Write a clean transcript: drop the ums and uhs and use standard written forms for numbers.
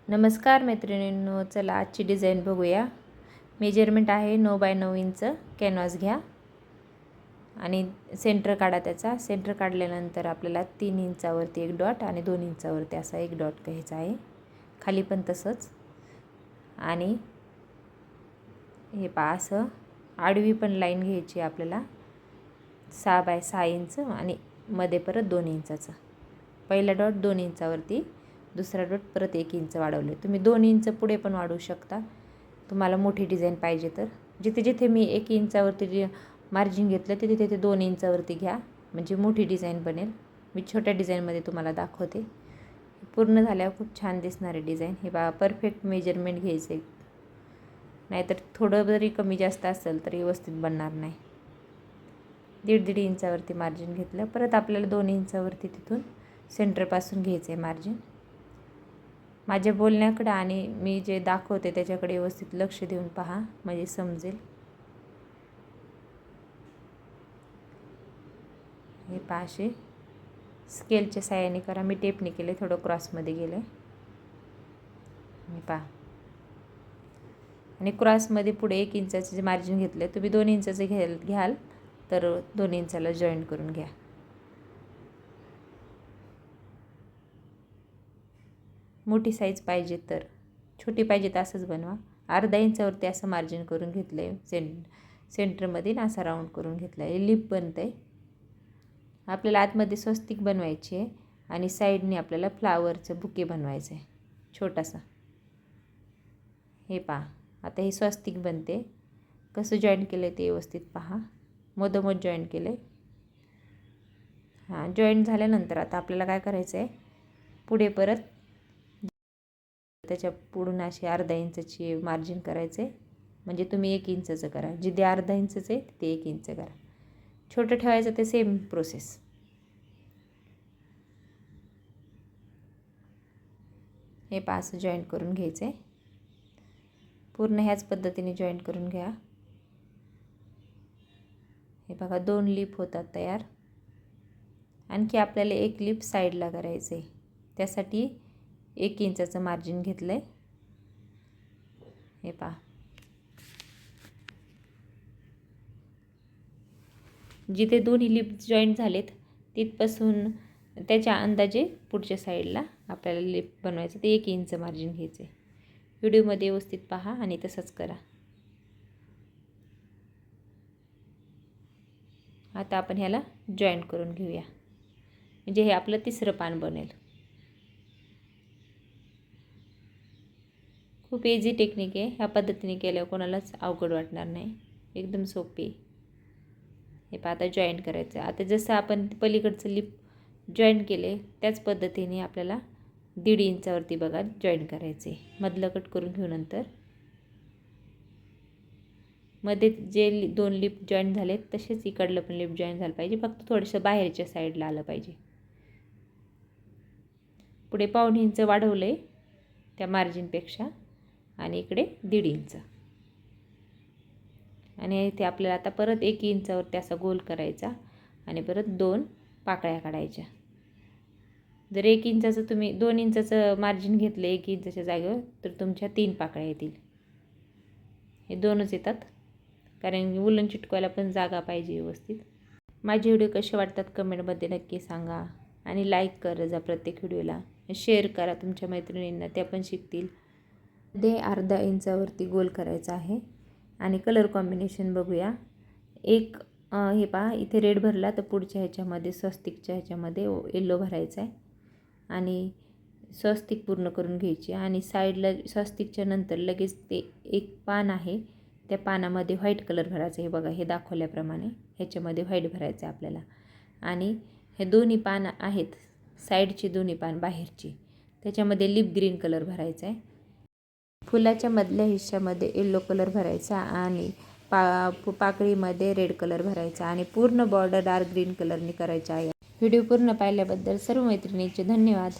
नमस्कार मैत्रिणींनो, चला आजची डिझाईन बघूया। मेजरमेंट आहे 9x9 इंच कॅनव्हास घ्या आणि सेंटर काढा। त्याचा सेंटर काढल्यानंतर आपल्याला 3 इंचावरती एक डॉट आणि 2 इंचावरती असा एक डॉट घ्यायचा आहे, खाली पण तसंच। आणि हे पहा असं आडवी पण लाईन घ्यायची आपल्याला 6x6 इंच आणि मध्ये परत 2 इंचाचा पहिला डॉट 2 इंचावरती, दुसरा डॉट परत 1 इंच वाढवले। तुम्ही 2 इंच पुढे पण वाढवू शकता तुम्हाला मोठी डिझाईन पाहिजे तर। जिथे जिथे मी 1 इंचावरती मार्जिन घेतलं तिथे तिथे 2 इंचावरती घ्या, म्हणजे मोठी डिझाईन बनेल। मी छोट्या डिझाईनमध्ये तुम्हाला दाखवते। पूर्ण झाल्यावर खूप छान दिसणार आहे डिझाईन। हे बघा परफेक्ट मेजरमेंट घ्यायचं आहे, नाहीतर थोडं जरी कमी जास्त असेल तर व्यवस्थित बनणार नाही। 1.5 इंचावरती मार्जिन घेतलं, परत आपल्याला 2 इंचावरती तिथून सेंटरपासून घ्यायचं आहे मार्जिन। माझ्या बोलण्याकडे आणि मी जे दाखवते त्याच्याकडे व्यवस्थित लक्ष देऊन पहा, म्हणजे समजेल। हे पहा असे स्केलच्या साहाय्याने करा। मी टेपने केले, थोडं क्रॉसमध्ये गेले। हे पहा आणि क्रॉसमध्ये पुढे 1 इंचाचे जे मार्जिन घेतले, तुम्ही 2 इंचाचे घ्याल तर 2 इंचाला जॉईंट करून घ्या। मोठी साईज पाहिजे तर, छोटी पाहिजे तर असंच बनवा। अर्धा इंचावरती असं मार्जिन करून घेतलं आहे सेंटरमध्ये ना, असा राऊंड करून घेतला आहे। लिप बनतं आहे आपल्याला। आतमध्ये स्वस्तिक बनवायची आहे आणि साईडने आपल्याला फ्लावरचं बुके बनवायचं आहे छोटासा। हे पहा आता हे स्वस्तिक बनते। कसं जॉईंट केलं ते व्यवस्थित पहा, मधोमध जॉईंट केलं आहे। हां, जॉईंट झाल्यानंतर आता आपल्याला काय करायचं आहे, पुढे परत त्याच्या पुढून अशी अर्धा इंचाची मार्जिन करायचं आहे। म्हणजे तुम्ही 1 इंचाचं करा, जिथे अर्धा इंचाचं आहे तिथे 1 इंच करा। छोटं ठेवायचं ते सेम प्रोसेस। हे पहा असं जॉईंट करून घ्यायचं आहे। पूर्ण ह्याच पद्धतीने जॉईंट करून घ्या। हे बघा 2 लिप होतात तयार। आणखी आपल्याला 1 लिप साईडला करायचं आहे, त्यासाठी 1 इंचाचं मार्जिन घेतलं आहे। हे पहा जिथे दोन्ही लिप जॉईंट झालेत तिथपासून त्याच्या अंदाजे पुढच्या साईडला आपल्याला लिप बनवायचं, ते 1 इंच मार्जिन घ्यायचं आहे। व्हिडिओमध्ये व्यवस्थित पहा आणि तसंच करा। आता आपण ह्याला जॉईंट करून घेऊया, म्हणजे हे आपलं तिसरं पान बनेल। खूप इझी टेक्निक आहे, ह्या पद्धतीने केल्यावर कोणालाच अवघड वाटणार नाही, एकदम सोपी। हे पहा आता जॉईंट करायचं। आता जसं आपण पलीकडचं लिप जॉईंट केले त्याच पद्धतीने आपल्याला 1.5 इंचावरती बघा जॉईंट करायचे। मधलं कट करून घेऊ, नंतर मध्ये जे 2 लिप जॉईंट झालेत तसेच इकडलं पण लिप जॉईंट झालं पाहिजे, फक्त थोडंसं बाहेरच्या साईडला आलं पाहिजे। पुढे 1.5 इंच वाढवलं आहे त्या मार्जिनपेक्षा आणि इकडे 1.5 इंच। आणि इथे आपल्याला आता परत 1 इंचावरती असा गोल करायचा आणि परत 2 पाकळ्या काढायच्या। जर 1 इंचाचं तुम्ही 2 इंचाचं मार्जिन घेतलं 1 इंचाच्या जागेवर तर तुमच्या 3 पाकळ्या येतील। हे 2च येतात, कारण वुलन चिटकवायला पण जागा पाहिजे व्यवस्थित। माझे व्हिडिओ कसे वाटतात कमेंटमध्ये नक्की सांगा आणि लाईक करा जा प्रत्येक व्हिडिओला, शेअर करा तुमच्या मैत्रिणींना, त्या पण शिकतील। ते अर्धा इंचावरती गोल करायचा आहे आणि कलर कॉम्बिनेशन बघूया। एक हे पहा इथे रेड भरला तर पुढच्या ह्याच्यामध्ये स्वस्तिकच्या ह्याच्यामध्ये येलो भरायचा आहे आणि स्वस्तिक पूर्ण करून घ्यायची। आणि साईडला स्वस्तिकच्या नंतर लगेच ते एक पान आहे, त्या पानामध्ये व्हाईट कलर भरायचा। हे बघा हे दाखवल्याप्रमाणे ह्याच्यामध्ये व्हाईट भरायचं आहे आपल्याला। आणि हे दोन्ही पान आहेत साईडची, दोन्ही पान बाहेरची, त्याच्यामध्ये लिप ग्रीन कलर भरायचा आहे। फुलाच्या मधल्या हिश्श्यामध्ये येलो कलर भरायचा आणि पाकळीमध्ये रेड कलर भरायचा आणि पूर्ण बॉर्डर डार्क ग्रीन कलरने करायचा आहे। व्हिडिओ पूर्ण पाहिल्याबद्दल सर्व मैत्रिणींचे धन्यवाद।